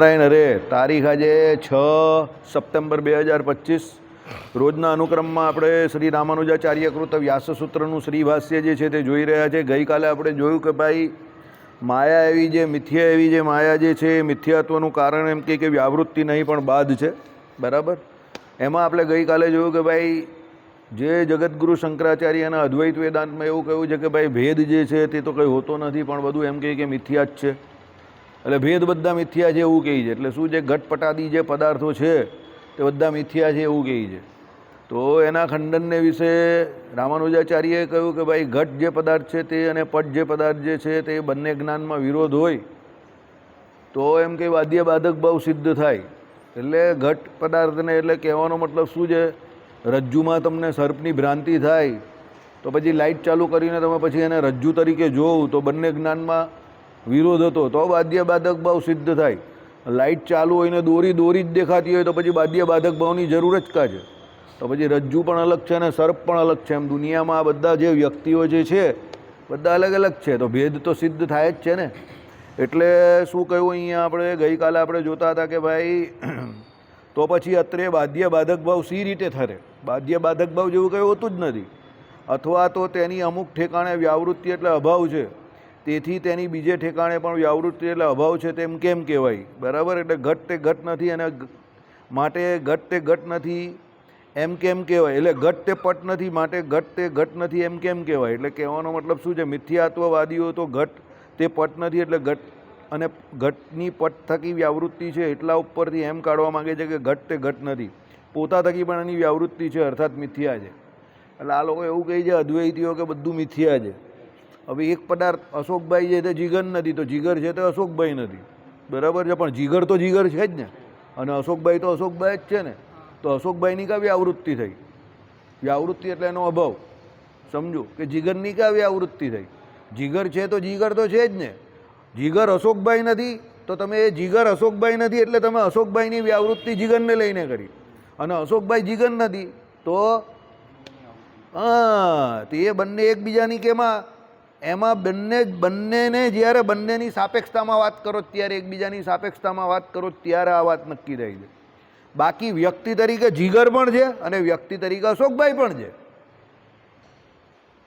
નારાયણ હરે. તારીખ આજે 6 સપ્ટેમ્બર 2025 રોજના અનુક્રમમાં આપણે શ્રી રામાનુજાચાર્યકૃત વ્યાસસૂત્રનું શ્રીભાષ્ય જે છે તે જોઈ રહ્યા છે. ગઈકાલે આપણે જોયું કે ભાઈ માયા એવી જે મિથ્યા એવી જે માયા જે છે એ મિથ્યાત્વનું કારણ એમ કે વ્યાવૃત્તિ નહીં પણ બાદ છે. બરાબર. એમાં આપણે ગઈકાલે જોયું કે ભાઈ જે જગતગુરુ શંકરાચાર્યના અદ્વૈત વેદાંતમાં એવું કહ્યું છે કે ભાઈ ભેદ જે છે તે તો કંઈ હોતો નથી, પણ બધું એમ કહે કે મિથ્યા જ છે. એટલે ભેદ બધા મિથ્યા છે એવું કહે છે. એટલે શું છે, ઘટપટાદી જે પદાર્થો છે તે બધા મિથ્યા છે એવું કહે છે. તો એના ખંડનને વિશે રામાનુજાચાર્યએ કહ્યું કે ભાઈ ઘટ જે પદાર્થ છે તે અને પટ જે પદાર્થ જે છે તે બંને જ્ઞાનમાં વિરોધ હોય તો એમ કે વાદ્ય બાધક ભાવ સિદ્ધ થાય. એટલે ઘટ પદાર્થને એટલે કહેવાનો મતલબ શું છે, રજ્જુમાં તમને સર્પની ભ્રાંતિ થાય તો પછી લાઇટ ચાલુ કરીને તમે પછી એને રજ્જુ તરીકે જોવું તો બંને જ્ઞાનમાં વિરોધ હતો તો વાદ્ય બાધક ભાવ સિદ્ધ થાય. લાઇટ ચાલુ હોય ને દોરી દોરી જ દેખાતી હોય તો પછી વાદ્ય બાધક ભાવની જરૂર જ કા છે? તો પછી રજ્જુ પણ અલગ છે અને સર્પ પણ અલગ છે. એમ દુનિયામાં આ બધા જે વ્યક્તિઓ જે છે બધા અલગ અલગ છે, તો ભેદ તો સિદ્ધ થાય જ છે ને. એટલે શું કહ્યું અહીંયા આપણે ગઈકાલે આપણે જોતા હતા કે ભાઈ તો પછી અત્રે બાધ્ય બાધક ભાવ સી રીતે થરે? બાધ્ય બાધક ભાવ જેવું કંઈ હોતું જ નથી. અથવા તો તેની અમુક ઠેકાણે વ્યાવૃત્તિ એટલે અભાવ છે, તેથી તેની બીજે ઠેકાણે પણ વ્યાવૃત્તિ એટલે અભાવ છે તેમ કેમ કહેવાય? બરાબર. એટલે ઘટ તે ઘટ નથી અને માટે ઘટ તે ઘટ નથી એમ કેમ કહેવાય? એટલે ઘટ તે પટ નથી માટે ઘટ તે ઘટ નથી એમ કેમ કહેવાય? એટલે કહેવાનો મતલબ શું છે, મિથ્યાત્વવાદીઓ તો ઘટ તે પટ નથી એટલે ઘટ અને ઘટની પટ થકી વ્યાવૃત્તિ છે એટલા ઉપરથી એમ કાઢવા માગે છે કે ઘટ તે ઘટ નથી, પોતા થકી પણ એની વ્યાવૃત્તિ છે અર્થાત મિથ્યા છે. એટલે આ લોકો એવું કહે છે અદ્વૈતીઓ કે બધું મિથ્યા છે. હવે એક પદાર્થ અશોકભાઈ છે તે જીગર નથી, તો જીગર છે તે અશોકભાઈ નથી. બરાબર છે, પણ જીગર તો જીગર છે જ ને, અને અશોકભાઈ તો અશોકભાઈ જ છે ને. તો અશોકભાઈની કા વ્યાવૃત્તિ થઈ? વ્યાવૃત્તિ એટલે એનો અભાવ. સમજો કે જીગરની કા વ્યાવૃત્તિ થઈ? જીગર છે તો જીગર તો છે જ ને. જીગર અશોકભાઈ નથી તો તમે એ જીગર અશોકભાઈ નથી એટલે તમે અશોકભાઈની વ્યાવૃત્તિ જીગરને લઈને કરી, અને અશોકભાઈ જીગર નથી તો તે બંને એકબીજાની કેમાં એમાં બંનેને જ્યારે બંનેની સાપેક્ષતામાં વાત કરો ત્યારે એકબીજાની સાપેક્ષતામાં વાત કરો ત્યારે આ વાત નક્કી થઈ છે. બાકી વ્યક્તિ તરીકે જીગર પણ છે અને વ્યક્તિ તરીકે અશોકભાઈ પણ છે.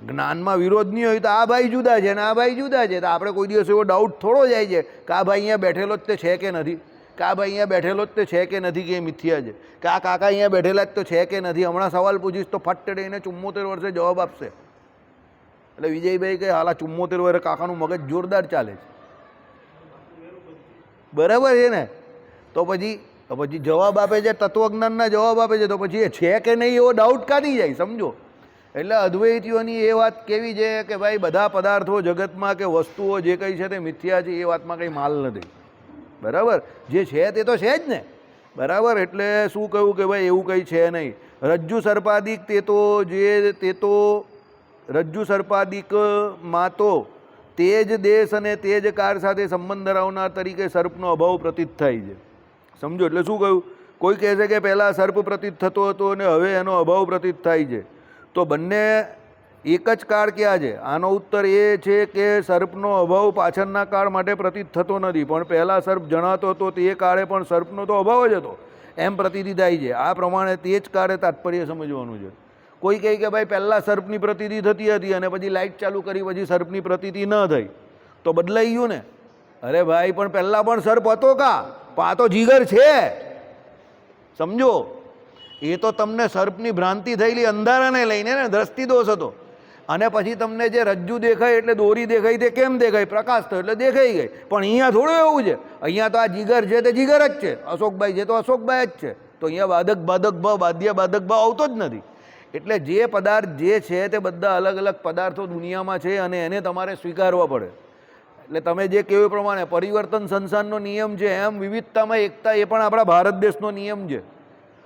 જ્ઞાનમાં વિરોધ નહીં હોય તો આ ભાઈ જુદા છે અને આ ભાઈ જુદા છે, તો આપણે કોઈ દિવસ એવો ડાઉટ થોડો જાય છે કે આ ભાઈ અહીંયા બેઠેલો જ તે છે કે નથી, કે આ ભાઈ અહીંયા બેઠેલો જ તે છે કે નથી, કે એ મિથ્યા છે, કે આ કાકા અહીંયા બેઠેલા જ તો છે કે નથી. હમણાં સવાલ પૂછીશ તો ફટ દઈને 74 વર્ષે જવાબ આપશે. એટલે વિજયભાઈ કહે હાલા 74 વર્ષે કાકાનું મગજ જોરદાર ચાલે છે. બરાબર છે ને. તો પછી જવાબ આપે છે, તત્વજ્ઞાનના જવાબ આપે છે, તો પછી એ છે કે નહીં એવો ડાઉટ કાઢી જાય. સમજો. એટલે અદ્વૈતીઓની એ વાત કેવી છે કે ભાઈ બધા પદાર્થો જગતમાં કે વસ્તુઓ જે કંઈ છે તે મિથ્યા છે, એ વાતમાં કંઈ માલ નથી. બરાબર. જે છે તે તો છે જ ને. બરાબર. એટલે શું કહ્યું કે ભાઈ એવું કંઈ છે નહીં. રજ્જુ સર્પાદિક તે તો રજ્જુ સર્પાદિકમાં તો તેજ દેશ અને તેજ કાર સાથે સંબંધ ધરાવનાર તરીકે સર્પનો અભાવ પ્રતીત થાય છે. સમજો. એટલે શું કહ્યું, કોઈ કહે છે કે પહેલાં સર્પ પ્રતીત થતો હતો અને હવે એનો અભાવ પ્રતીત થાય છે, તો બંને એક જ કાળ ક્યાં છે? આનો ઉત્તર એ છે કે સર્પનો અભાવ પાછળના કાળ માટે પ્રતીત થતો નથી, પણ પહેલાં સર્પ જણાતો હતો તે કાળે પણ સર્પનો તો અભાવ જ હતો એમ પ્રતીતિ થાય છે. આ પ્રમાણે તે જ કાળે તાત્પર્ય સમજવાનું છે. કોઈ કહે કે ભાઈ પહેલાં સર્પની પ્રતીતિ થતી હતી અને પછી લાઇટ ચાલુ કરી પછી સર્પની પ્રતીતિ ન થઈ તો બદલાઈ ગયું ને. અરે ભાઈ પણ પહેલાં પણ સર્પ હતો કા? પણ આ તો જીગર છે. સમજો. એ તો તમને સર્પની ભ્રાંતિ થયેલી અંધારાને લઈને ને દ્રષ્ટિ દોષ હતો, અને પછી તમને જે રજ્જુ દેખાય એટલે દોરી દેખાય તે કેમ દેખાય? પ્રકાશ થયો એટલે દેખાઈ ગઈ. પણ અહીંયા થોડું એવું છે. અહીંયા તો આ જીગર છે તે જીગર જ છે, અશોકભાઈ છે તો અશોકભાઈ જ છે. તો અહીંયા બાધક બાધક ભાવ બાધ્ય બાધક ભાવ આવતો જ નથી. એટલે જે પદાર્થ જે છે તે બધા અલગ અલગ પદાર્થો દુનિયામાં છે અને એને તમારે સ્વીકારવા પડે. એટલે તમે જે કહ્યું એ પ્રમાણે પરિવર્તન સંસારનો નિયમ છે, એમ વિવિધતામાં એકતા એ પણ આપણા ભારત દેશનો નિયમ છે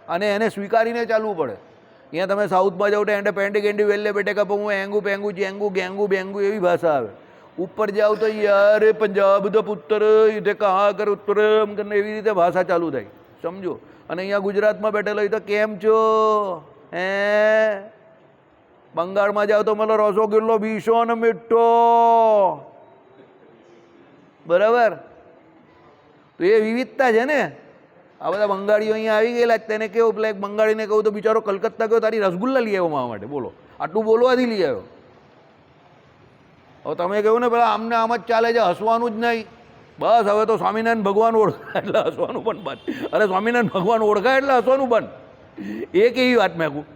અને એને સ્વીકારીને ચાલવું પડે. અહીંયા તમે સાઉથમાં જાઓ તો એન્ડ પેન્ટી કેન્ડી વેલ્લે બેટે કપ હું એંગુ પેંગુ ચેંગુ ગેંગુ બેંગુ એવી ભાષા આવે. ઉપર જાઓ તો યાર પંજાબ દ પુત્ર ઇધે કહા કર ઉત્તર એમ કરીને એવી રીતે ભાષા ચાલુ થાય. સમજો. અને અહીંયા ગુજરાતમાં બેઠેલો હોય તો કેમ છો બંગાળમાં જાઓ તો મને રસોગુલ્લો બીસો ને મીઠો. બરાબર. તો એ વિવિધતા છે ને. આ બધા બંગાળીઓ અહીંયા આવી ગયેલા, તેને કેવું પેલા એક બંગાળીને કહું તો બિચારો કલકત્તા ગયો, તારી રસગુલ્લા લઈ આવ્યો મારા માટે, બોલો આટલું બોલવાથી લઈ આવ્યો. હવે તમે કહ્યું ને પેલા આમને આમ જ ચાલે છે, હસવાનું જ નહીં, બસ હવે તો સ્વામિનારાયણ ભગવાન ઓળખાય એટલે હસવાનું પણ બંધ. અરે સ્વામિનારાયણ ભગવાન ઓળખાય એટલે હસવાનું બંધ, એ કેવી વાત મેં કહું.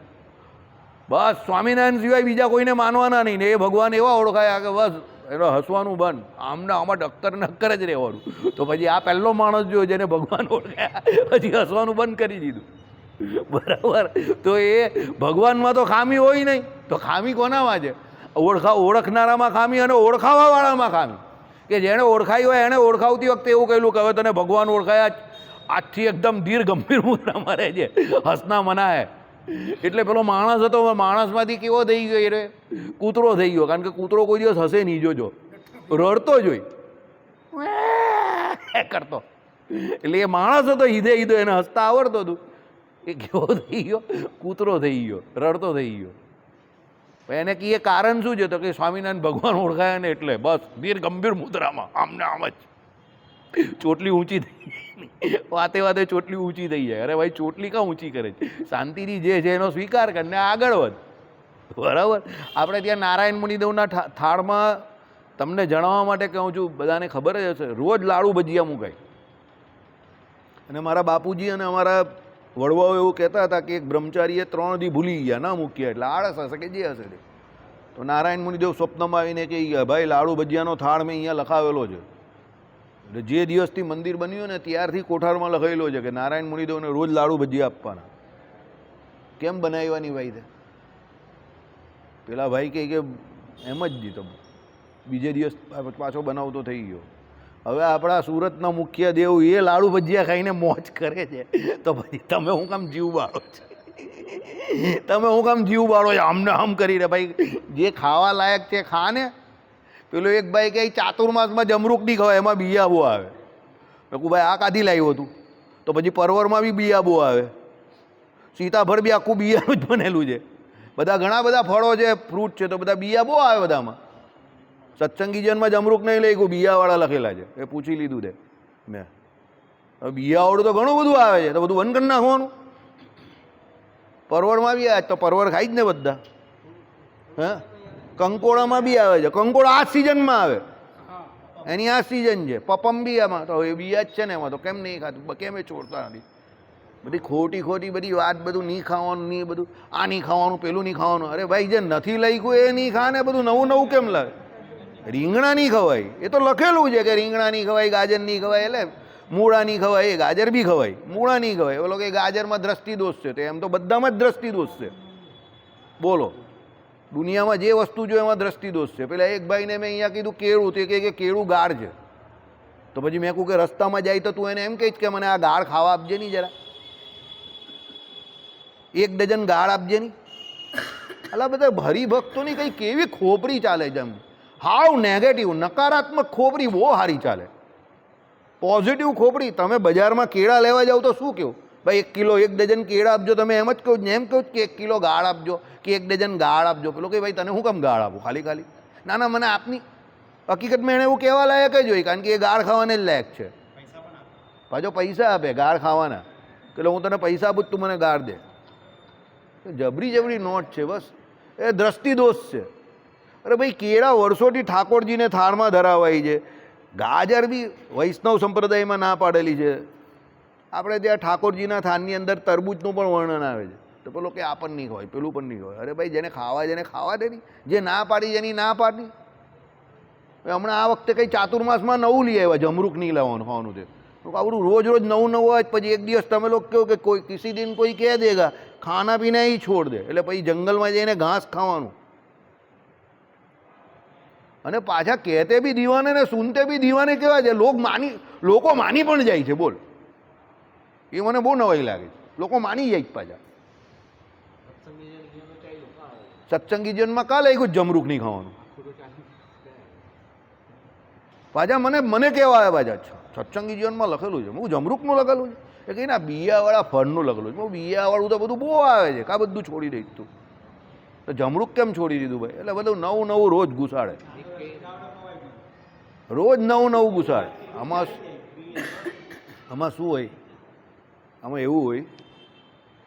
બસ સ્વામિનારાયણ સિવાય બીજા કોઈને માનવાના નહીં ને એ ભગવાન એવા ઓળખાય કે બસ એનો હસવાનું બંધ, આમને આમાં નક્કર જ રહેવાનું. તો પછી આ પહેલો માણસ જો જેને ભગવાન ઓળખાયા પછી હસવાનું બંધ કરી દીધું, બરાબર. તો એ ભગવાનમાં તો ખામી હોય નહીં, તો ખામી કોનામાં છે? ઓળખનારામાં ખામી અને ઓળખાવાવાળામાં ખામી. કે જેણે ઓળખાઈ હોય એણે ઓળખાવતી વખતે એવું કહેલું કે હવે તને ભગવાન ઓળખાયા, આજથી એકદમ ધીર ગંભીર મુદ્રામાં રહે છે, હસના મના હે. એટલે પેલો માણસ હતો, માણસમાંથી કેવો થઈ ગયો? એ કૂતરો થઈ ગયો, કારણ કે કૂતરો કોઈ દિવસ હસે નહીં, જોજો રડતો જ હોય કરતો. એટલે એ માણસ હતો હિદે હિદો, એને હસતા આવડતું હતું, એ કેવો થઈ ગયો? કૂતરો થઈ ગયો, રડતો થઈ ગયો. એને કહીએ કારણ શું છે? તો કે સ્વામિનારાયણ ભગવાન ઓળખાયા ને એટલે બસ ધીર ગંભીર મુદ્રામાં આમને આમ જ ચોટલી ઊંચી થઈ, વાતે વાતે ચોટલી ઊંચી થઈ જાય. અરે ભાઈ ચોટલી કાં ઊંચી કરે છે? શાંતિથી જે છે એનો સ્વીકાર કરીને આગળ વધ, બરાબર. આપણે ત્યાં નારાયણ મુનિદેવના થાળમાં તમને જણાવવા માટે કહું છું, બધાને ખબર જ હશે, રોજ લાડુ ભજીયા મુકાય. અને મારા બાપુજી અને અમારા વડવાઓ એવું કહેતા હતા કે એક બ્રહ્મચારીએ 3 દી ભૂલી ગયા, ના મૂક્યા, એટલે આળસ હશે કે જે હશે તે. તો નારાયણ મુનિદેવ સ્વપ્નમાં આવીને કહી ગયા, ભાઈ લાડુ ભજીયાનો થાળ મેં અહીંયા લખાવેલો છે. એટલે જે દિવસથી મંદિર બન્યું ને ત્યારથી કોઠારમાં લખેલો છે કે નારાયણ મુનિદેવને રોજ લાડુ ભજીયા આપવાના. કેમ બનાવવાની ભાઈ તે? પેલા ભાઈ કહે કે એમ જ જીતો, બીજે દિવસ પાછો બનાવતો થઈ ગયો. હવે આપણા સુરતના મુખ્ય દેવ એ લાડુ ભજીયા ખાઈને મોજ કરે છે, તો પછી તમે હું કામ જીવ બાળો છો? તમે હું કામ જીવ બાળો છો આમને આમ કરીને? ભાઈ જે ખાવા લાયક છે ખા ને. પેલો એક ભાઈ કે ચાતુર્માસમાં જમરૂક નહીં ખવાય, એમાં બિયા બહુ આવે. મેં કહું ભાઈ આ કાથી લાવ્યો હતું? તો પછી પરવરમાં બી બિયા બહુ આવે, સીતાફળ બી આખું બિયાનું જ બનેલું છે, બધા ઘણા બધા ફળો છે, ફ્રૂટ છે, તો બધા બિયા બહુ આવે બધામાં. સત્સંગીજનમાં જમરૂક નહીં લઈ ગયું, બિયાવાળા લખેલા છે, એ પૂછી લીધું તે મેં. હવે બિયાવાળું તો ઘણું બધું આવે છે, તો બધું બંધ કરી નાખવાનું. પરવળમાં બી આવે તો પરવળ ખાઈ જ ને બધા. હે કંકોડામાં બી આવે છે, કંકોડા આ સિઝનમાં આવે, એની આ સિઝન છે. પપમ બી આમાં તો એ બિયા જ છે ને, એમાં તો કેમ નહીં ખાતું? કેમ એ છોડતા નથી? બધી ખોટી ખોટી બધી વાત, બધું નહીં ખાવાનું, નહીં બધું આ નહીં ખાવાનું, પેલું નહીં ખાવાનું. અરે ભાઈ જે નથી લખ્યું એ નહીં ખા ને, બધું નવું નવું કેમ લાવે? રીંગણા નહીં ખવાય, એ તો લખેલું છે કે રીંગણા નહીં ખવાય, ગાજર નહીં ખવાય, એટલે મૂળા નહીં ખવાય. એ ગાજર બી ખવાય, મૂળા નહીં ખવાય. ઓલો કે ગાજરમાં દ્રષ્ટિ દોષ છે, તો એમ તો બધામાં જ દ્રષ્ટિ દોષ છે. બોલો, દુનિયામાં જે વસ્તુ જો એમાં દ્રષ્ટિ દોષ છે. પેલા એક ભાઈને મેં અહીંયા કીધું કેળું, તે કે કેળું ગાઢ છે. તો પછી મેં કહું કે રસ્તામાં જાય તો તું એને એમ કહીશ કે મને આ ગાળ ખાવા આપજે નહીં જરા, 1 ડઝન ગાળ આપજે નહીં. અલા બધા હરિભક્તોની કંઈ કેવી ખોપરી ચાલે છે, એમ હાવ નેગેટિવ નકારાત્મક ખોપરી બહુ સારી ચાલે. પોઝિટિવ ખોપરી, તમે બજારમાં કેળા લેવા જાઓ તો શું કહો? ભાઈ 1 કિલો 1 ડઝન કેળા આપજો. તમે એમ જ કહો ને, એમ કહો કે 1 કિલો ગાળ આપજો કે 1 ડઝન ગાળ આપજો. પેલો કે ભાઈ તને શું કામ ગાળ આપું ખાલી ખાલી? ના ના, મને આપની હકીકતમાં એને એવું કહેવા લાયક જ હોય, કારણ કે એ ગાળ ખાવાને જ લાયક છે. પાછો પૈસા આપે ગાળ ખાવાના, એટલે હું તને પૈસા આપું તું મને ગાળ દે. જબરી જબરી નોટ છે, બસ એ દ્રષ્ટિ દોષ છે. અરે ભાઈ કેળા વર્ષોથી ઠાકોરજીને થાળમાં ધરાવાય છે, ગાજર બી વૈષ્ણવ સંપ્રદાયમાં ના પાડેલી છે. આપણે ત્યાં ઠાકોરજીના થાળની અંદર તરબૂચનું પણ વર્ણન આવે છે, તો પેલો કે આ પણ નહીં ખવાય, પેલું પણ નહીં ખવાય. અરે ભાઈ જેને ખાવા દે નહીં, જે ના પાડી જેની ના પાડી. હમણાં આ વખતે કંઈ ચાતુર્માસમાં નવું લઈ આવ્યા, જમરૂક નહીં લાવવાનું ખાવાનું છે. આવડું રોજ રોજ નવું નવું હોય, પછી એક દિવસ તમે લોકો કહો કે કોઈ કિસી દિન કોઈ કહે દેગા ખાના પીના ही છોડ દે, એટલે પછી જંગલમાં જઈને ઘાસ ખાવાનું. અને પાછા કહેતે બી દીવાને ને સુનતે બી દીવાને કેવા છે, લોકો માની પણ જાય છે. બોલ, એ મને બહુ નવાઈ લાગે છે, લોકો માની જાય પાછા. સત્સંગી જીવનમાં કાં લખ્યું જમરૂક નહીં ખાવાનું? પાછા મને કહેવા આવ્યા પાછા સત્સંગી જીવનમાં લખેલું છે, હું જમરૂકનું લખેલું છે. એ કહી ના બિયાવાળા ફળનું લખેલું છે. બિયાવાળું તો બધું બહુ આવે છે, કાં બધું છોડી દઈશ તું? તો જમરૂક કેમ છોડી દીધું ભાઈ? એટલે બધું નવું નવું રોજ ઘુસાડે, રોજ નવું નવું ઘુસાડે. આમાં આમાં શું હોય, આમાં એવું હોય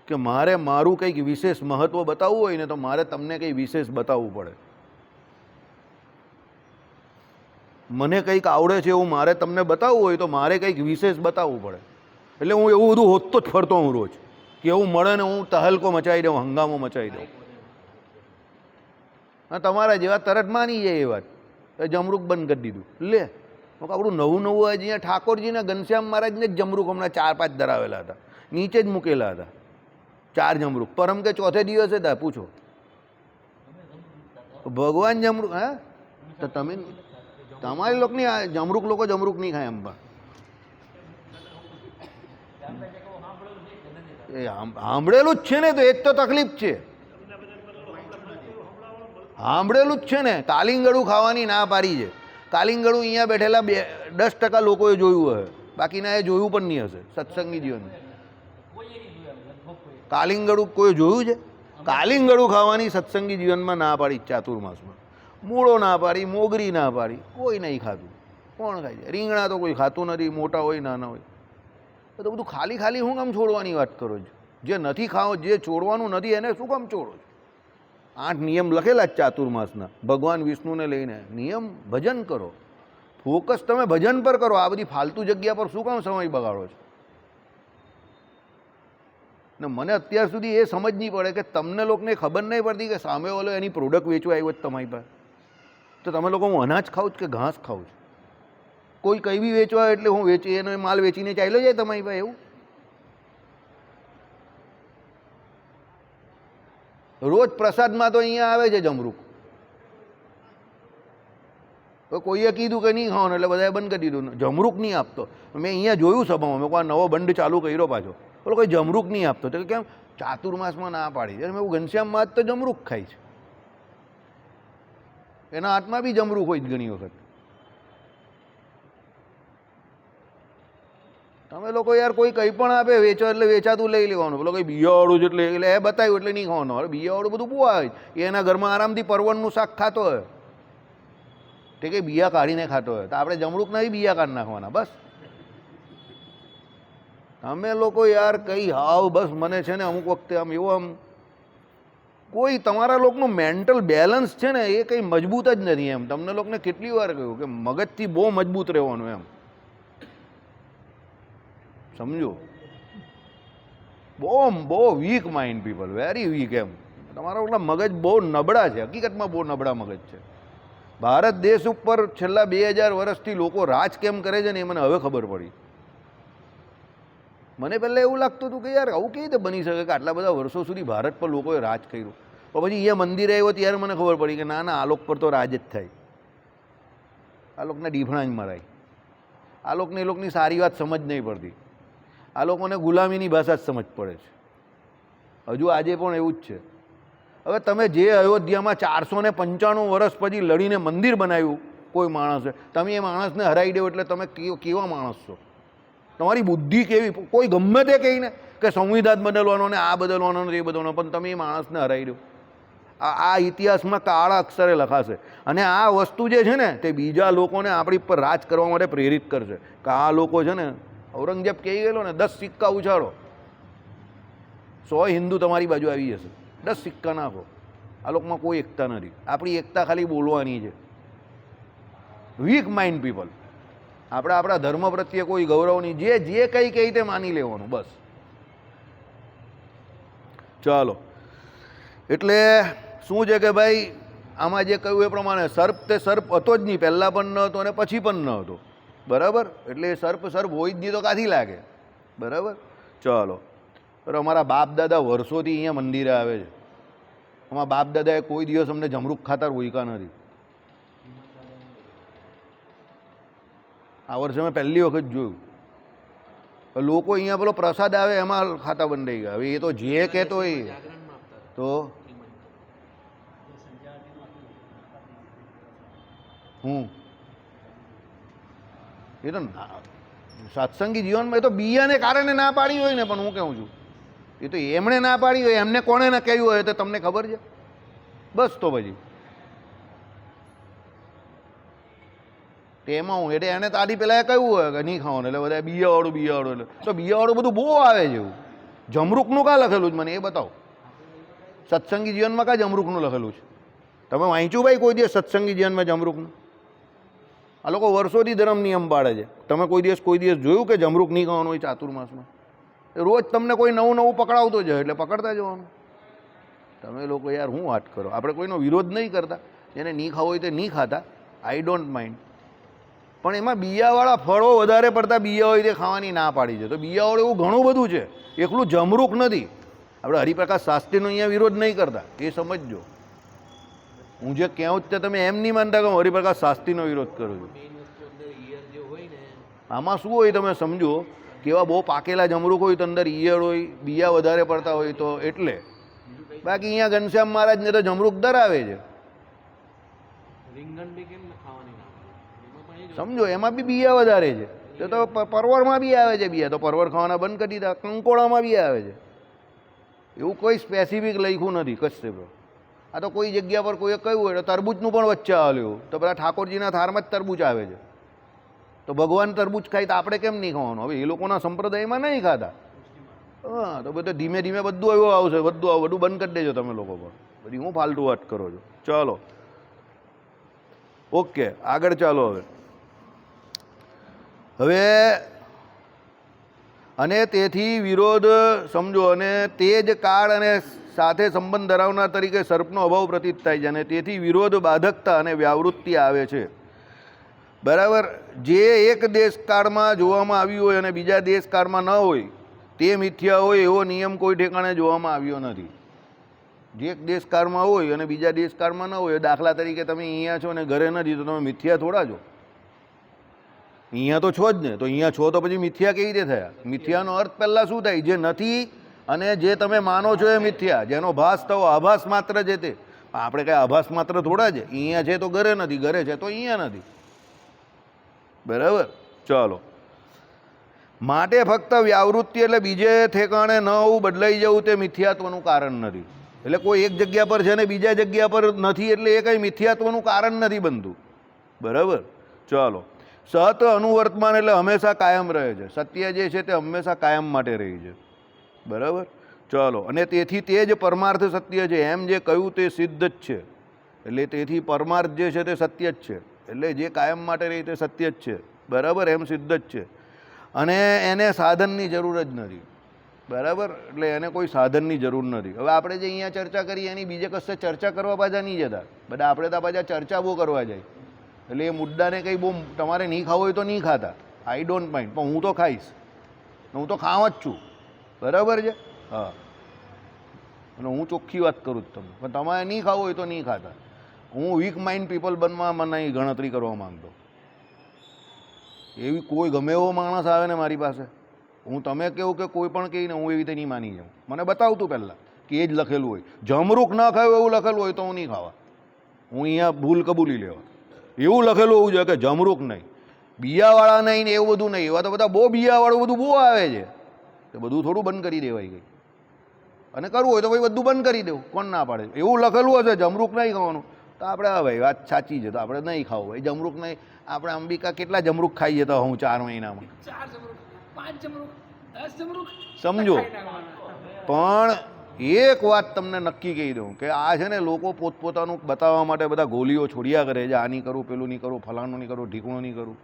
કે મારે મારું કંઈક વિશેષ મહત્ત્વ બતાવવું હોય ને તો મારે તમને કંઈ વિશેષ બતાવવું પડે. મને કંઈક આવડે છે એવું મારે તમને બતાવવું હોય તો મારે કંઈક વિશેષ બતાવવું પડે. એટલે હું એવું બધું હોતતો જ ફરતો હું રોજ કે એવું મળે ને હું તહલકો મચાવી દઉં, હંગામો મચાવી દઉં. હા, તમારા જેવા તરત માની જાય એ વાત, જમરૂક બંધ કરી દીધું. લે આપણું નવું નવું અહીંયા ઠાકોરજીના ઘનશ્યામ મહારાજને જ જમરૂક હમણાં 4-5 ધરાવેલા હતા, નીચે જ મૂકેલા હતા 4 જમરૂક. પરમ કે ચોથે દિવસે હતા, પૂછો ભગવાન જમરૂક. હા, તો તમે તમારી લોકોની જમરૂક લોકો જમરૂક નહીં ખાય. અંબા એ સાંભળેલું જ છે ને, તો એ જ તો તકલીફ છે. સાંભળેલું જ છે ને. કાલિંગડું ખાવાની ના પાડી છે. કાલિંગડું અહીંયા બેઠેલા 10% લોકોએ જોયું હશે, બાકીના એ જોયું પણ નહીં હશે સત્સંગી જીવન. કાલિંગડું કોઈ જોયું છે? કાલિંગડું ખાવાની સત્સંગી જીવનમાં ના પાડી, ચાતુર્માસમાં મૂળો ના પાડી, મોગરી ના પાડી, કોઈ નહીં ખાતું. કોણ ખાય છે? રીંગણા તો કોઈ ખાતું નથી, મોટા હોય નાના હોય. તો બધું ખાલી ખાલી શું કામ છોડવાની વાત કરો છો? જે નથી ખાઓ, જે છોડવાનું નથી એને શું કામ છોડો છો? 8 નિયમ લખેલા જ ચાતુર્માસના, ભગવાન વિષ્ણુને લઈને. નિયમ ભજન કરો, ફોકસ તમે ભજન પર કરો. આ બધી ફાલતુ જગ્યા પર શું કામ સમય બગાડો છો? ને મને અત્યાર સુધી એ સમજ નહીં પડે કે તમને લોકોને ખબર નહીં પડતી કે સામે વાળો એની પ્રોડક્ટ વેચવા આવ્યો જ તમારી પાસે. તો તમે લોકો હું અનાજ ખાઉં છું કે ઘાસ ખાઉં છું? કોઈ કંઈ બી વેચવા એટલે હું વેચી એનો માલ વેચીને ચાલ્યો જાય તમારી પાસે એવું? રોજ પ્રસાદમાં તો અહીંયા આવે છે જમરૂક. તો કોઈએ કીધું કે નહીં ખાવાનું એટલે બધાએ બંધ કરી દીધું. જમરૂક નહીં આપતો. મેં અહીંયા જોયું સભામાં, મેં કોઈ નવો બંધ ચાલુ કર્યો પાછો, બોલો કોઈ જમરૂક નહીં આપતો. તો કેમ? ચાતુર્માસમાં ના પાડી છે. મેં એવું ઘનશ્યામ માં તો જમરૂક ખાય છે, એના હાથમાં બી જમરૂક હોય જ ઘણી વખત. તમે લોકો યાર કોઈ કંઈ પણ આપે વેચો એટલે વેચાતું લઈ લેવાનું. પેલો કંઈ બિયાવાળું છે એટલે એ બતાવ્યું એટલે નહીં ખાવાનું. હવે બિયાવાળું બધું બહુ આવે છે, એના ઘરમાં આરામથી પરવણનું શાક ખાતો હોય, તે કંઈ બિયા કાઢીને ખાતો હોય. તો આપણે જમરૂક નહીં બિયા કાઢી નાખવાના બસ. અમે લોકો યાર કંઈ હાવ બસ. મને છે ને અમુક વખતે આમ એવું આમ કોઈ તમારા લોકોનું મેન્ટલ બેલેન્સ છે ને એ કંઈ મજબૂત જ નથી એમ. તમને લોકોને કેટલી વાર કહ્યું કે મગજથી બહુ મજબૂત રહેવાનું એમ, સમજો. બહુ weak mind people, very weak એમ. તમારા ઓલા મગજ બહુ નબળા છે, હકીકતમાં બહુ નબળા મગજ છે. ભારત દેશ ઉપર છેલ્લા 2000 વર્ષથી લોકો રાજ કેમ કરે છે ને એ મને હવે ખબર પડી. મને પહેલાં એવું લાગતું હતું કે યાર આવું કેવી રીતે બની શકે કે આટલા બધા વર્ષો સુધી ભારત પર લોકોએ રાજ કર્યું. પણ પછી અહીંયા મંદિરે આવ્યો ત્યારે મને ખબર પડી કે ના ના, આ લોકો પર તો રાજ જ થાય. આ લોકોને ડીફણા જ મરાય. આ લોકોને એ લોકોની સારી વાત સમજ નહીં પડતી. આ લોકોને ગુલામીની ભાષા જ સમજ પડે છે. હજુ આજે પણ એવું જ છે. હવે તમે જે અયોધ્યામાં 495 વર્ષ પછી લડીને મંદિર બનાવ્યું કોઈ માણસે, તમે એ માણસને હરાવી દો એટલે તમે કેવા માણસ છો? તમારી બુદ્ધિ કેવી? કોઈ ગમે તે કહીને કે સંવિધાન બદલવાનો ને આ બદલવાનો ને એ બદલવાનો, પણ તમે એ માણસને હરાવી દો. આ ઇતિહાસમાં કાળા અક્ષરે લખાશે. અને આ વસ્તુ જે છે ને તે બીજા લોકોને આપણી પર રાજ કરવા માટે પ્રેરિત કરશે. કે આ લોકો છે ને, ઔરંગઝેબ કહી ગયેલો ને 10 સિક્કા ઉછાળો, 100 હિન્દુ તમારી બાજુ આવી જશે. 10 સિક્કા નાખો. આ લોકોમાં કોઈ એકતા નથી. આપણી એકતા ખાલી બોલવાની છે. Weak mind people. આપણે આપણા ધર્મ પ્રત્યે કોઈ ગૌરવ નહીં. જે કંઈ કહી તે માની લેવાનું બસ. ચાલો, એટલે શું છે કે ભાઈ આમાં જે કહ્યું એ પ્રમાણે સર્પ તે સર્પ હતો જ નહીં, પહેલાં પણ ન હતો અને પછી પણ ન હતો. બરાબર? એટલે એ સર્પ હોય જ નહીં તો કાથી લાગે? બરાબર? ચાલો, બરાબર. અમારા બાપ દાદા વર્ષોથી અહીંયા મંદિરે આવે છે. અમારા બાપ દાદાએ કોઈ દિવસ અમને જમરૂક ખાતા રોક્યા નથી. આ વર્ષે મેં પહેલી વખત જોયું લોકો અહીંયા પેલો પ્રસાદ આવે એમાં ખાતા બંધ થઈ ગયા. હવે એ તો જે કહેતો એ તો એ તો સત્સંગી જીવનમાં એ તો બિયાને કારણે ના પાડી હોય ને, પણ હું કહું છું એ તો એમણે ના પાડી હોય, એમને કોણે ના કહ્યું હોય તો તમને ખબર છે બસ. તો પછી તેમાં હું એટલે એને તારી પહેલાં એ કહ્યું હોય કે નહીં ખાવાનું, એટલે બધા બિયાવાળું એટલે તો બિયાવાળું બધું બહુ આવે છે એવું. જમરૂકનું કાં લખેલું છે મને એ બતાવો. સત્સંગી જીવનમાં કાં જમરૂકનું લખેલું છે? તમે વાંચ્યું ભાઈ કોઈ દિવસ સત્સંગી જીવનમાં જમરૂકનું? આ લોકો વર્ષોથી ધર્મ નિયમ પાડે છે. તમે કોઈ દિવસ જોયું કે જમરૂક નહીં ખાવાનું હોય ચાતુર્માસમાં? રોજ તમને કોઈ નવું નવું પકડાવતો જાય એટલે પકડતા જવાનું. તમે લોકો યાર હું વાત કરો, આપણે કોઈનો વિરોધ નહીં કરતા, જેને નહીં ખાવો હોય તે નહીં ખાતા, આઈ ડોન્ટ માઇન્ડ. પણ એમાં બિયાવાળા ફળો વધારે પડતા બિયા હોય તે ખાવાની ના પાડી છે. તો બિયાવાળું એવું ઘણું બધું છે, એકલું જમરૂક નથી. આપણે હરિપ્રકાશ શાસ્ત્રીનો અહીંયા વિરોધ નહીં કરતા, એ સમજજો. હું જે કહું તે તમે એમ નહીં માનતા કે હું હરિપ્રકાશ શાસ્ત્રીનો વિરોધ કરું છું. આમાં શું હોય તમે સમજો, કેવા બહુ પાકેલા જમરૂક હોય તો અંદર ઈયળ હોય, બિયા વધારે પડતા હોય તો એટલે. બાકી અહીંયા ઘનશ્યામ મહારાજને તો જમરૂક ધરાવે છે. સમજો એમાં બી બિયા વધારે છે. તો પરવરમાં બી આવે છે બિયા, તો પરવર ખાવાના બંધ કરી દીધા. કંકોડામાં બી આવે છે. એવું કોઈ સ્પેસિફિક લખ્યું નથી કશે. આ તો કોઈ જગ્યા પર કોઈએ કહ્યું હોય તો તરબૂચનું પણ વચ્ચે આવેલું, તો બધા ઠાકોરજીના થારમાં જ તરબૂચ આવે છે. તો ભગવાન તરબૂચ ખાય તો આપણે કેમ નહીં ખાવાનું? હવે એ લોકોના સંપ્રદાયમાં નહીં ખાતા. હા, તો બધું ધીમે ધીમે બધું એવું આવશે, બધું બંધ કરી દેજો તમે લોકો પર. બધી હું ફાલતુ વાત કરો છો. ચાલો ઓકે, આગળ ચાલો. હવે અને તેથી વિરોધ સમજો, અને તે જ કાળ અને સાથે સંબંધ ધરાવનાર તરીકે સર્પનો અભાવ પ્રતીત થાય છે, અને તેથી વિરોધ બાધકતા અને વ્યાવૃત્તિ આવે છે. બરાબર. જે એક દેશકાળમાં જોવામાં આવ્યું હોય અને બીજા દેશકાળમાં ન હોય તે મિથ્યા હોય એવો નિયમ કોઈ ઠેકાણે જોવામાં આવ્યો નથી. જે એક દેશકાળમાં હોય અને બીજા દેશકાળમાં ન હોય, દાખલા તરીકે તમે અહીંયા છો અને ઘરે નથી તો તમે મિથ્યા થોડા છો? અહીંયા તો છો જ ને. તો અહીંયા છો તો પછી મિથ્યા કેવી રીતે થયા? મિથ્યાનો અર્થ પહેલાં શું થાય? જે નથી અને જે તમે માનો છો એ મિથ્યા, જેનો ભાસ થવો આભાસ માત્ર છે તે. આપણે કાંઈ આભાસ માત્ર થોડા છે? અહીંયા છે તો ઘરે નથી, ઘરે છે તો અહીંયા નથી. બરાબર. ચાલો, માટે ફક્ત વ્યાવૃત્તિ એટલે બીજે ઠેકાણે ન હોવું, બદલાઈ જવું તે મિથ્યાત્વનું કારણ નથી. એટલે કોઈ એક જગ્યા પર છે ને બીજા જગ્યા પર નથી એટલે એ કંઈ મિથ્યાત્વનું કારણ નથી બનતું. બરાબર. ચાલો, સત અનુવર્તમાન એટલે હંમેશા કાયમ રહે છે. સત્ય જે છે તે હંમેશા કાયમ માટે રહી છે. બરાબર. ચાલો, અને તેથી તે જ પરમાર્થ સત્ય છે એમ જે કહ્યું તે સિદ્ધ જ છે. એટલે તેથી પરમાર્થ જે છે તે સત્ય જ છે. એટલે જે કાયમ માટે રહી તે સત્ય જ છે. બરાબર, એમ સિદ્ધ જ છે. અને એને સાધનની જરૂર જ નથી. બરાબર. એટલે એને કોઈ સાધનની જરૂર નથી. હવે આપણે જે અહીંયા ચર્ચા કરીએ એની બીજે કશે ચર્ચા કરવા પાછા નહીં જતા. બધા આપણે તો પાછા ચર્ચા બહુ કરવા જાય. એટલે એ મુદ્દાને કંઈ બહુ તમારે નહીં ખાવો હોય તો નહીં ખાતા, આઈ ડોન્ટ માઇન્ડ. પણ હું તો ખાઈશ, હું તો ખાવ જ છું. બરાબર છે. હા, અને હું ચોખ્ખી વાત કરું જ તમને. પણ તમારે નહીં ખાવું હોય તો નહીં ખાતા. હું વીક માઇન્ડ પીપલ બનવા મને ગણતરી કરવા માંગતો. એવી કોઈ ગમે એવો માણસ આવે ને મારી પાસે, હું તમે કહું કે કોઈ પણ કહીને હું એવી રીતે નહીં માની જાઉં. મને બતાવતું પહેલાં કે એ જ લખેલું હોય. જમરૂક ન ખાયું એવું લખેલું હોય તો હું નહીં ખાવા. હું અહીંયા ભૂલ કબૂલી લેવા. એવું લખેલું હોવું જોઈએ કે જમરૂક નહીં, બિયાવાળા નહીં ને એવું બધું નહીં. એવા તો બધા બહુ બિયાવાળું બધું બહુ આવે છે. તો બધું થોડું બંધ કરી દેવાય ગઈ. અને કરવું હોય તો ભાઈ બધું બંધ કરી દેવું, કોણ ના પાડે? એવું લખેલું હશે જમરૂક નહીં ખાવાનું તો આપણે હા ભાઈ વાત સાચી છે, તો આપણે નહીં ખાવું ભાઈ જમરૂક નહીં. આપણે અંબિકા કેટલા જમરૂક ખાઈ જતા હું 4 મહિનામાં, 4 જમરૂક, 5 જમરૂક, 10 જમરૂક સમજો. પણ એક વાત તમને નક્કી કહી દઉં કે આ છે ને લોકો પોતપોતાનું બતાવવા માટે બધા ગોલીઓ છોડ્યા કરે છે. આ નહીં કરું, પેલું નહીં કરું, ફલાણું નહીં કરું, ઢીકણું નહીં કરું.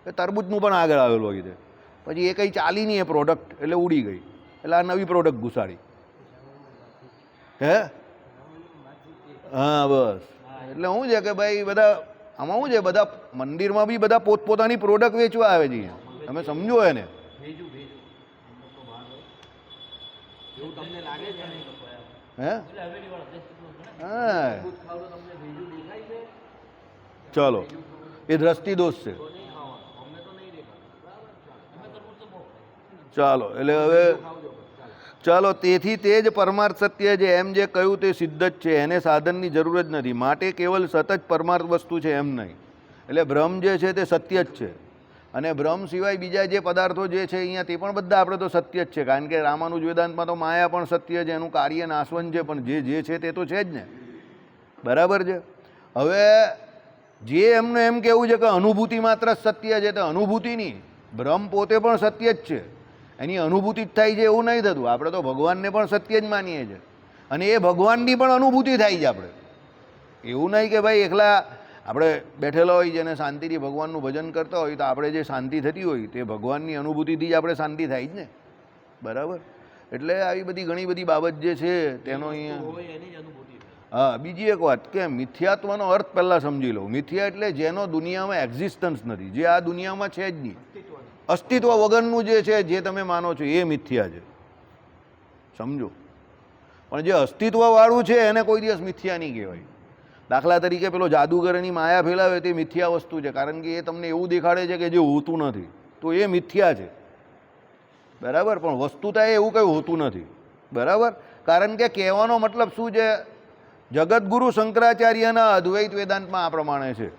એ તરબૂચનું પણ આગળ આવેલું હોય છે. પછી એ કંઈ ચાલી નહીં એ પ્રોડક્ટ, એટલે ઉડી ગઈ. એટલે આ નવી પ્રોડક્ટ ઘુસાડી. હે હા બસ. એટલે શું છે કે ભાઈ બધા આમાં શું છે, બધા મંદિરમાં બી બધા પોતપોતાની પ્રોડક્ટ વેચવા આવે છે. તમે સમજો એને. હે હા, ચાલો એ દ્રષ્ટિ દોષ છે. ચાલો એટલે હવે ચાલો, તેથી તે જ પરમાર્થ સત્ય છે એમ જે કહ્યું તે સિદ્ધ જ છે. એને સાધનની જરૂર જ નથી. માટે કેવલ સતત પરમાર્થ વસ્તુ છે એમ નહીં. એટલે બ્રહ્મ જે છે તે સત્ય જ છે. અને બ્રહ્મ સિવાય બીજા જે પદાર્થો જે છે અહીંયા તે પણ બધા આપણે તો સત્ય જ છે. કારણ કે રામાનુજ વેદાંતમાં તો માયા પણ સત્ય છે, એનું કાર્ય નાશવંત છે, પણ જે છે તે તો છે જ ને. બરાબર છે. હવે જે એમનું એમ કહેવું છે કે અનુભૂતિ માત્ર જ સત્ય છે, તો અનુભૂતિ નહીં, બ્રહ્મ પોતે પણ સત્ય જ છે, એની અનુભૂતિ જ થાય છે એવું નહીં થતું. આપણે તો ભગવાનને પણ સત્ય જ માનીએ છીએ અને એ ભગવાનની પણ અનુભૂતિ થાય છે. આપણે એવું નહીં કે ભાઈ એકલા આપણે બેઠેલા હોય જેને શાંતિથી ભગવાનનું ભજન કરતા હોય તો આપણે જે શાંતિ થતી હોય તે ભગવાનની અનુભૂતિથી જ આપણે શાંતિ થાય જ ને, બરાબર. એટલે આવી બધી ઘણી બધી બાબત જે છે તેનો અહીંયા હા. બીજી એક વાત કે મિથ્યાત્વનો અર્થ પહેલાં સમજી લો. મિથ્યા એટલે જેનો દુનિયામાં એક્ઝિસ્ટન્સ નથી, જે આ દુનિયામાં છે જ નહીં, અસ્તિત્વ વગરનું જે છે, જે તમે માનો છો એ મિથ્યા છે, સમજો. પણ જે અસ્તિત્વવાળું છે એને કોઈ દિવસ મિથ્યા નહીં કહેવાય. દાખલા તરીકે પેલો જાદુગરની માયા ફેલાવે તે મિથ્યા વસ્તુ છે, કારણ કે એ તમને એવું દેખાડે છે કે જે હોતું નથી, તો એ મિથ્યા છે, બરાબર. પણ વસ્તુતા એવું કંઈ હોતું નથી, બરાબર. કારણ કે કહેવાનો મતલબ શું છે, જગતગુરુ શંકરાચાર્યના અદ્વૈત વેદાંતમાં આ પ્રમાણે છે.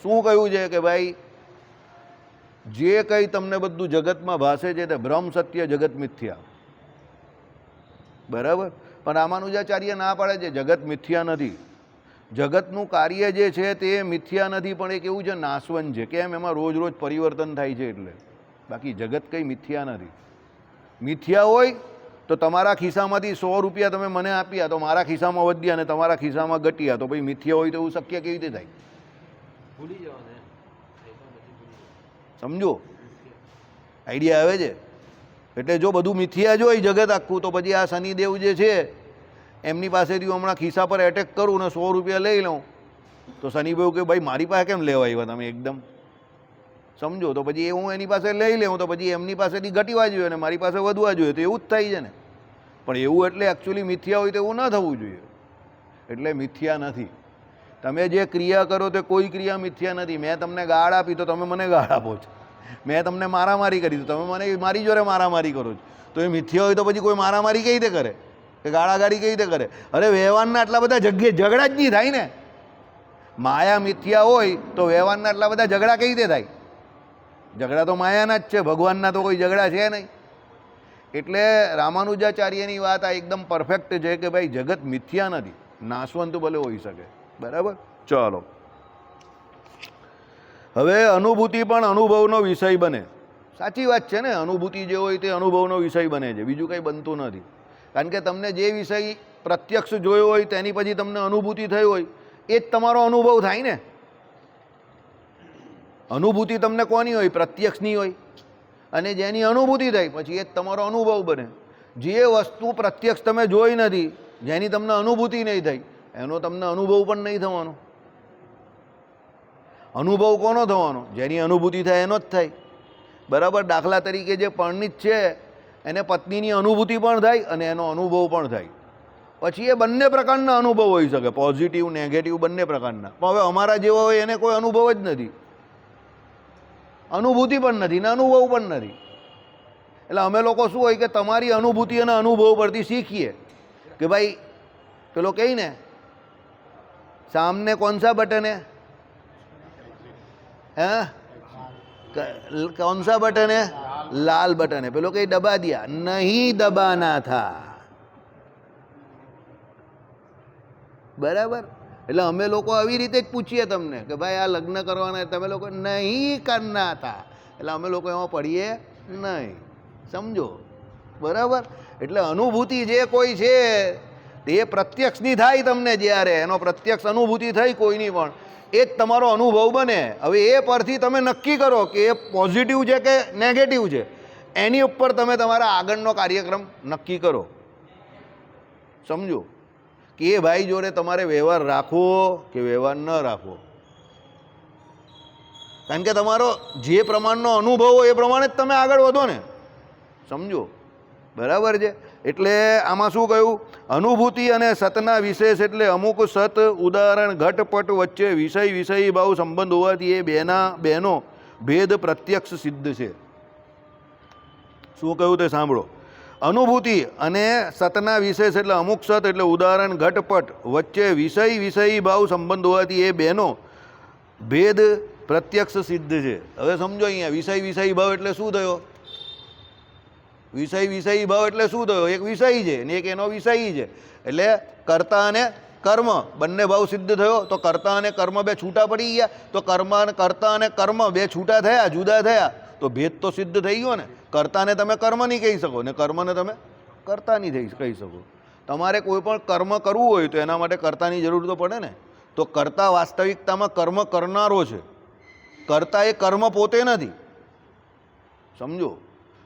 શું કહ્યું છે કે ભાઈ જે કંઈ તમને બધું જગતમાં ભાસે છે તે બ્રહ્મ સત્ય, જગત મિથ્યા, બરાબર. પણ રામાનુજાચાર્ય ના પાડે છે જગત મિથ્યા નથી. જગતનું કાર્ય જે છે તે મિથ્યા નથી, પણ એ કેવું છે, નાશવંત છે. કેમ? એમાં રોજ રોજ પરિવર્તન થાય છે એટલે. બાકી જગત કંઈ મિથ્યા નથી. મિથ્યા હોય તો તમારા ખિસ્સામાંથી 100 રૂપિયા તમે મને આપ્યા તો મારા ખિસ્સામાં વધ્યા અને તમારા ખિસ્સામાં ઘટ્યા, તો ભાઈ મિથ્યા હોય તો એવું શક્ય કેવી રીતે થાય? સમજો, આઈડિયા આવે છે? એટલે જો બધું મિથ્યા જ હોય જગત આખું, તો પછી આ શનિદેવ જે છે એમની પાસેથી હું હમણાં ખિસ્સા પર એટેક કરું ને 100 રૂપિયા લઈ લઉં, તો શનિદેવ કે ભાઈ મારી પાસે કેમ લેવા આવ્યા તમે એકદમ, સમજો. તો પછી એ હું એની પાસે લઈ લઉં તો પછી એમની પાસેથી ઘટવા જોઈએ અને મારી પાસે વધવા જોઈએ, તો એવું જ થાય છે ને. પણ એવું એટલે એકચ્યુઅલી મિથ્યા હોય તો એવું ન થવું જોઈએ. એટલે મિથ્યા નથી. તમે જે ક્રિયા કરો તે કોઈ ક્રિયા મિથ્યા નથી. મેં તમને ગાળ આપી તો તમે મને ગાળ આપો છો, મેં તમને મારામારી કરી તો તમે મને મારી જોડે મારામારી કરો છો, તો એ મિથ્યા હોય તો પછી કોઈ મારામારી કઈ રીતે કરે કે ગાળાગાળી કઈ રીતે કરે? અરે વ્યવહારના આટલા બધા ઝઘડા જ નહીં થાય ને. માયા મિથ્યા હોય તો વ્યવહારના આટલા બધા ઝઘડા કઈ રીતે થાય? ઝઘડા તો માયાના જ છે, ભગવાનના તો કોઈ ઝઘડા છે નહીં. એટલે રામાનુજાચાર્યની વાત આ એકદમ પરફેક્ટ છે કે ભાઈ જગત મિથ્યા નથી, નાશવંત ભલે હોઈ શકે, બરાબર. ચાલો, હવે અનુભૂતિ પણ અનુભવનો વિષય બને. સાચી વાત છે ને, અનુભૂતિ જે હોય તે અનુભવનો વિષય બને છે, બીજું કંઈ બનતું નથી. કારણ કે તમને જે વિષય પ્રત્યક્ષ જોયો હોય તેની પછી તમને અનુભૂતિ થઈ હોય એ જ તમારો અનુભવ થાય ને. અનુભૂતિ તમને કોની હોય? પ્રત્યક્ષની હોય. અને જેની અનુભૂતિ થઈ પછી એ જ તમારો અનુભવ બને. જે વસ્તુ પ્રત્યક્ષ તમે જોઈ નથી, જેની તમને અનુભૂતિ નહીં થઈ, એનો તમને અનુભવ પણ નહીં થવાનો. અનુભવ કોનો થવાનો? જેની અનુભૂતિ થાય એનો જ થાય, બરાબર. દાખલા તરીકે જે પરણિત છે એને પત્નીની અનુભૂતિ પણ થાય અને એનો અનુભવ પણ થાય. પછી એ બંને પ્રકારના અનુભવ હોઈ શકે, પોઝિટિવ નેગેટિવ બંને પ્રકારના. પણ હવે અમારા જેવા હોય એને કોઈ અનુભવ જ નથી, અનુભૂતિ પણ નથી ને અનુભવ પણ નથી. એટલે અમે લોકો શું હોય કે તમારી અનુભૂતિ અને અનુભવ પરથી શીખીએ કે ભાઈ પેલો કહી ને સામને કોણ સા બટન હે, हाँ कौन सा बटन है? लाल बटन है. पेलो कहीं दबा दिया, नहीं दबाना था, બરાબર. એટલે અમે લોકો આવી રીતે જ પૂછીએ તમને કે ભાઈ આ લગ્ન કરવાના, તમે લોકો નહીં કરના હતા, એટલે અમે લોકો એમાં પડીએ નહીં, સમજો, બરાબર. એટલે અનુભૂતિ જે કોઈ છે તે પ્રત્યક્ષની થાય તમને, જ્યારે એનો પ્રત્યક્ષ અનુભૂતિ થઈ કોઈની પણ, એ જ તમારો અનુભવ બને. હવે એ પરથી તમે નક્કી કરો કે એ પોઝિટિવ છે કે નેગેટિવ છે, એની ઉપર તમે તમારા આગળનો કાર્યક્રમ નક્કી કરો, સમજો. કે એ ભાઈ જોડે તમારે વ્યવહાર રાખવો કે વ્યવહાર ન રાખવો. કારણ કે તમારો જે પ્રમાણનો અનુભવ હોય એ પ્રમાણે જ તમે આગળ વધો ને, સમજો, બરાબર છે. એટલે આમાં શું કહ્યું? અનુભૂતિ અને સતના વિશેષ એટલે અમુક સત, ઉદાહરણ, ઘટપટ વચ્ચે વિષય વિષયી ભાવ સંબંધ હોવાથી એ બેનો ભેદ પ્રત્યક્ષ સિદ્ધ છે. શું કહ્યું તે સાંભળો. અનુભૂતિ અને સતના વિશેષ એટલે અમુક સત એટલે ઉદાહરણ, ઘટપટ વચ્ચે વિષય વિષયી ભાવ સંબંધ હોવાથી એ બેનો ભેદ પ્રત્યક્ષ સિદ્ધ છે. હવે સમજો અહીંયા વિષય વિષયી ભાવ એટલે શું થયો? વિષય વિષયી ભાવ એટલે શું થયો? એક વિષય છે ને એક એનો વિષયી છે, એટલે કર્તા અને કર્મ બંને ભાવ સિદ્ધ થયો તો કર્તા અને કર્મ બે છૂટા પડી ગયા, તો કર્તા અને કર્મ બે છૂટા થયા, જુદા થયા, તો ભેદ તો સિદ્ધ થઈ ગયો ને. કર્તાને તમે કર્મ નહીં કહી શકો ને કર્મને તમે કર્તા નહીં કહી શકો. તમારે કોઈ પણ કર્મ કરવું હોય તો એના માટે કર્તાની જરૂર તો પડે ને. તો કર્તા વાસ્તવિકતામાં કર્મ કરનારો છે, કર્તા એ કર્મ પોતે નથી. સમજો,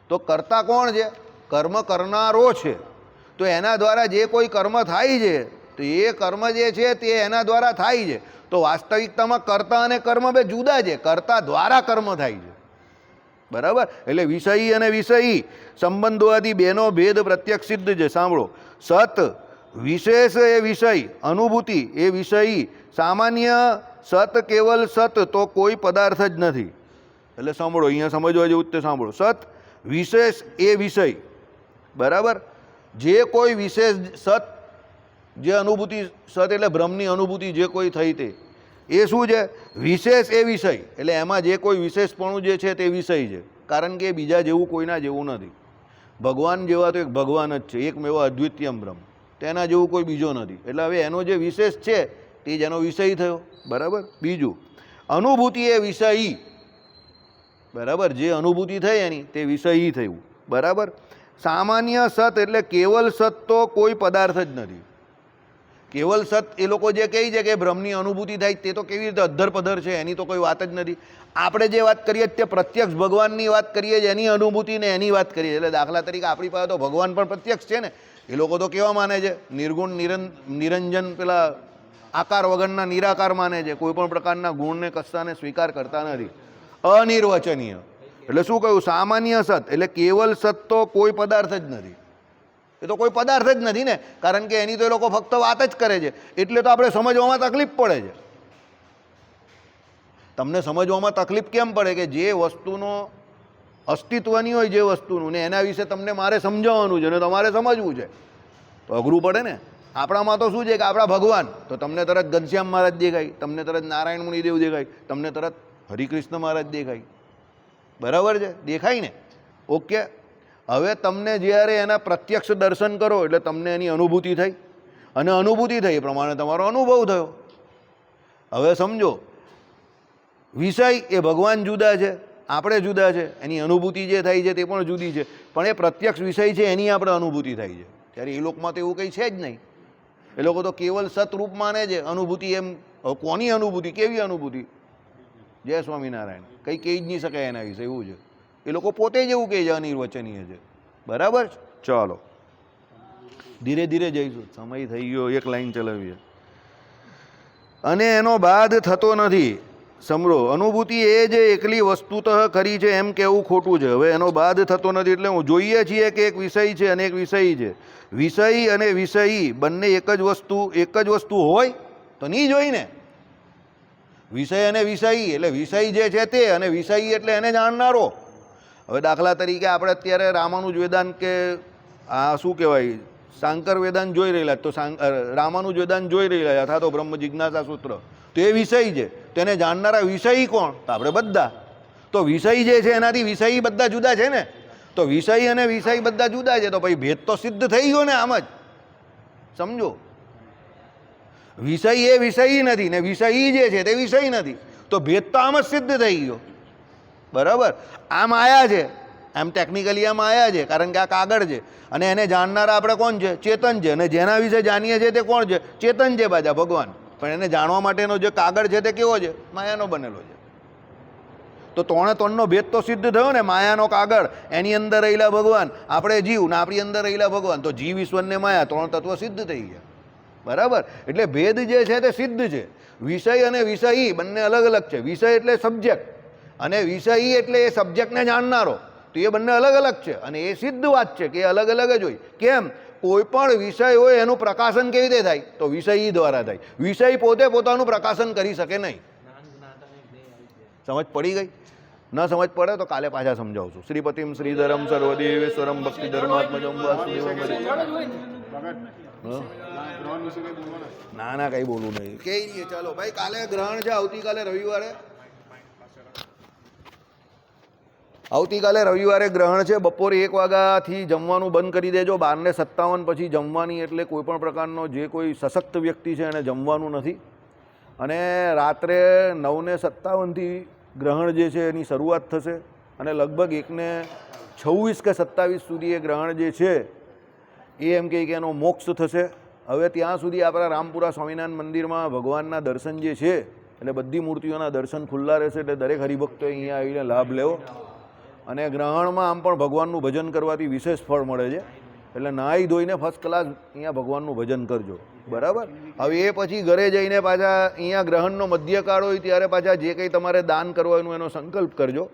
તો કર્તા કોણ છે? કર્મ કરનારો છે. તો એના દ્વારા જે કોઈ કર્મ થાય છે તો એ કર્મ જે છે તે એના દ્વારા થાય છે. તો વાસ્તવિકતામાં કર્તા અને કર્મ બે જુદા છે, કર્તા દ્વારા કર્મ થાય છે. બરાબર? એટલે વિષયી અને વિષયી સંબંધોથી બેનો ભેદ પ્રત્યક્ષ સિદ્ધ છે. સાંભળો, સત વિશેષ એ વિષય, અનુભૂતિ એ વિષયી, સામાન્ય સત કેવલ સત તો કોઈ પદાર્થ જ નથી. એટલે સાંભળો, અહીંયા સમજવા જેવું તે સાંભળો. સત વિશેષ એ વિષય, બરાબર? જે કોઈ વિશેષ સત, જે અનુભૂતિ સત એટલે બ્રહ્મની અનુભૂતિ જે કોઈ થઈ તે એ શું છે? વિશેષ એ વિષય. એટલે એમાં જે કોઈ વિશેષપણું જે છે તે વિષય છે, કારણ કે બીજા જેવું કોઈના જેવું નથી. ભગવાન જેવા તો એક ભગવાન જ છે, એકમેવ અદ્વિતીયમ બ્રહ્મ, તેના જેવું કોઈ બીજો નથી. એટલે હવે એનો જે વિશેષ છે તે જ એનો વિષય થયો. બરાબર? બીજું, અનુભૂતિ એ વિષયી, બરાબર? જે અનુભૂતિ થઈ એની તે વિષયી થયું. બરાબર? સામાન્ય સત એટલે કેવલ સત તો કોઈ પદાર્થ જ નથી. કેવલ સત એ લોકો જે કહે છે કે બ્રહ્મની અનુભૂતિ થાય તે તો કેવી રીતે અધ્ધર પધ્ધર છે, એની તો કોઈ વાત જ નથી. આપણે જે વાત કરીએ તે પ્રત્યક્ષ ભગવાનની વાત કરીએ છીએ, એની અનુભૂતિ ને એની વાત કરીએ. એટલે દાખલા તરીકે આપણી પાસે તો ભગવાન પણ પ્રત્યક્ષ છે ને. એ લોકો તો કેવા માને છે? નિર્ગુણ નિરંજન, પેલા આકાર વગરના નિરાકાર માને છે. કોઈ પણ પ્રકારના ગુણને કશાને સ્વીકાર કરતા નથી, અનિર્વચનીય. એટલે શું કહ્યું? સામાન્ય સત એટલે કેવલ સત તો કોઈ પદાર્થ જ નથી. એ તો કોઈ પદાર્થ જ નથી ને, કારણ કે એની તો એ લોકો ફક્ત વાત જ કરે છે. એટલે તો આપણે સમજવામાં તકલીફ પડે છે. તમને સમજવામાં તકલીફ કેમ પડે? કે જે વસ્તુનો અસ્તિત્વની હોય, જે વસ્તુનું, ને એના વિશે તમને મારે સમજાવવાનું છે ને તમારે સમજવું છે, તો અઘરું પડે ને. આપણામાં તો શું છે કે આપણા ભગવાન, તો તમને તરત ઘનશ્યામ મહારાજ દેખાય, તમને તરત નારાયણ મુનિદેવ દેખાય, તમને તરત હરિકૃષ્ણ મહારાજ દેખાય. બરાબર છે? દેખાય ને? ઓકે. હવે તમને જ્યારે એના પ્રત્યક્ષ દર્શન કરો એટલે તમને એની અનુભૂતિ થઈ, અને અનુભૂતિ થઈ એ પ્રમાણે તમારો અનુભવ થયો. હવે સમજો, વિષય એ ભગવાન જુદા છે, આપણે જુદા છે, એની અનુભૂતિ જે થાય છે તે પણ જુદી છે, પણ એ પ્રત્યક્ષ વિષય છે એની આપણે અનુભૂતિ થાય છે. ત્યારે એ લોકોમાં તો એવું કંઈ છે જ નહીં. એ લોકો તો કેવલ સતરૂપ માને છે. અનુભૂતિ એમ કોની અનુભૂતિ? કેવી અનુભૂતિ? જય સ્વામિનારાયણ. કંઈ કહી જ નહીં શકાય એના વિશે, એવું છે. એ લોકો પોતે જ એવું કહે છે, અનિર્વચનીય છે. બરાબર? ચાલો ધીરે ધીરે જઈશું, સમય થઈ ગયો, એક લાઈન ચલાવીએ. અને એનો બાદ થતો નથી. સમરો, અનુભૂતિ એ જે એકલી વસ્તુતઃ ખરી છે એમ કહેવું ખોટું છે. હવે એનો બાદ થતો નથી એટલે હું જોઈએ છીએ કે એક વિષય છે અને એક વિષયી છે. વિષયી અને વિષયી બંને એક જ વસ્તુ હોય તો નહીં જોઈ ને. વિષય અને વિષયી એટલે વિષય જે છે તે, અને વિષયી એટલે એને જાણનારો. હવે દાખલા તરીકે આપણે અત્યારે રામાનુજ વેદાંત કે આ શું કહેવાય શાંકર વેદાંત જોઈ રહેલા, તો રામાનુજ વેદાંત જોઈ રહેલા અથવા તો બ્રહ્મ જિજ્ઞાસા સૂત્ર, તો એ વિષય છે. તેને જાણનારા વિષયી કોણ? તો આપણે બધા. તો વિષય જે છે એનાથી વિષયી બધા જુદા છે ને. તો વિષય અને વિષય બધા જુદા છે, તો ભાઈ ભેદ તો સિદ્ધ થઈ ગયો ને આમ જ. સમજો, વિષય એ વિષયી નથી ને વિષયી જે છે તે વિષય નથી, તો ભેદ તો આમ જ સિદ્ધ થઈ ગયો. બરાબર? આમ આયા છે, એમ ટેકનિકલી આમ આયા છે, કારણ કે આ કાગળ છે અને એને જાણનારા આપણે કોણ છે? ચેતન છે. અને જેના વિશે જાણીએ છીએ તે કોણ છે? ચેતન છે પાછા, ભગવાન. પણ એને જાણવા માટેનો જે કાગળ છે તે કેવો છે? માયાનો બનેલો છે. તો ત્રણે ત્રણનો ભેદ તો સિદ્ધ થયો ને. માયાનો કાગળ, એની અંદર રહેલા ભગવાન, આપણે જીવ ને આપણી અંદર રહેલા ભગવાન, તો જીવ ઈશ્વરને માયા, ત્રણ તત્વ સિદ્ધ થઈ ગયા. બરાબર? એટલે ભેદ જે છે તે સિદ્ધ છે. વિષય અને વિષયી બંને અલગ અલગ છે. વિષય એટલે સબ્જેક્ટ, અને વિષયી એટલે એ સબ્જેક્ટને જાણનારો, તો એ બંને અલગ અલગ છે. અને એ સિદ્ધ વાત છે કે એ અલગ અલગ જ હોય. કેમ? કોઈ પણ વિષય હોય એનું પ્રકાશન કેવી રીતે થાય? તો વિષયી દ્વારા થાય. વિષય પોતે પોતાનું પ્રકાશન કરી શકે નહીં. સમજ પડી ગઈ? ન સમજ પડે તો કાલે પાછા સમજાવશું. શ્રીપતિમ શ્રીધરમ સર્વદેવેશ્વરમ ભક્તિ ધર્માત્મજમ ના ના કઈ બોલું નહીં. કઈ નહીં. ચાલો ભાઈ, કાલે ગ્રહણ છે, આવતીકાલે રવિવારે. આવતીકાલે રવિવારે ગ્રહણ છે. બપોરે 1 વાગ્યાથી જમવાનું બંધ કરી દેજો. 12:57 પછી જમવાની, એટલે કોઈપણ પ્રકારનો જે કોઈ સશક્ત વ્યક્તિ છે એને જમવાનું નથી. અને રાત્રે 9:57થી ગ્રહણ જે છે એની શરૂઆત થશે અને લગભગ 1:26 કે 27 સુધી એ ગ્રહણ જે છે એ એમ કહે કે એનો મોક્ષ થશે. હવે ત્યાં સુધી આપણા રામપુરા સ્વામિનારાયણ મંદિરમાં ભગવાનના દર્શન જે છે, એટલે બધી મૂર્તિઓના દર્શન ખુલ્લા રહેશે, એટલે દરેક હરિભક્તોએ અહીંયા આવીને લાભ લેવો. અને ગ્રહણમાં આમ પણ ભગવાનનું ભજન કરવાથી વિશેષ ફળ મળે છે, એટલે નાહી ધોઈને ફર્સ્ટ ક્લાસ અહીંયા ભગવાનનું ભજન કરજો. બરાબર. હવે એ પછી ઘરે જઈને પાછા અહીંયા ગ્રહણનો મધ્યકાળ હોય ત્યારે પાછા જે કંઈ તમારે દાન કરવાનું એનો સંકલ્પ કરજો.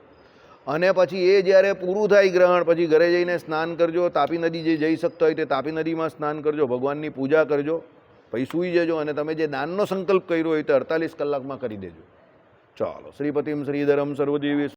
અને પછી એ જ્યારે પૂરું થાય ગ્રહણ, પછી ઘરે જઈને સ્નાન કરજો. તાપી નદી જે જઈ શકતા હોય તે તાપી નદીમાં સ્નાન કરજો, ભગવાનની પૂજા કરજો, પછી સૂઈ જજો. અને તમે જે દાનનો સંકલ્પ કર્યો હોય તે 48 કલાકમાં કરી દેજો. ચાલો. શ્રીપતિમ શ્રીધરમ સર્વદેવી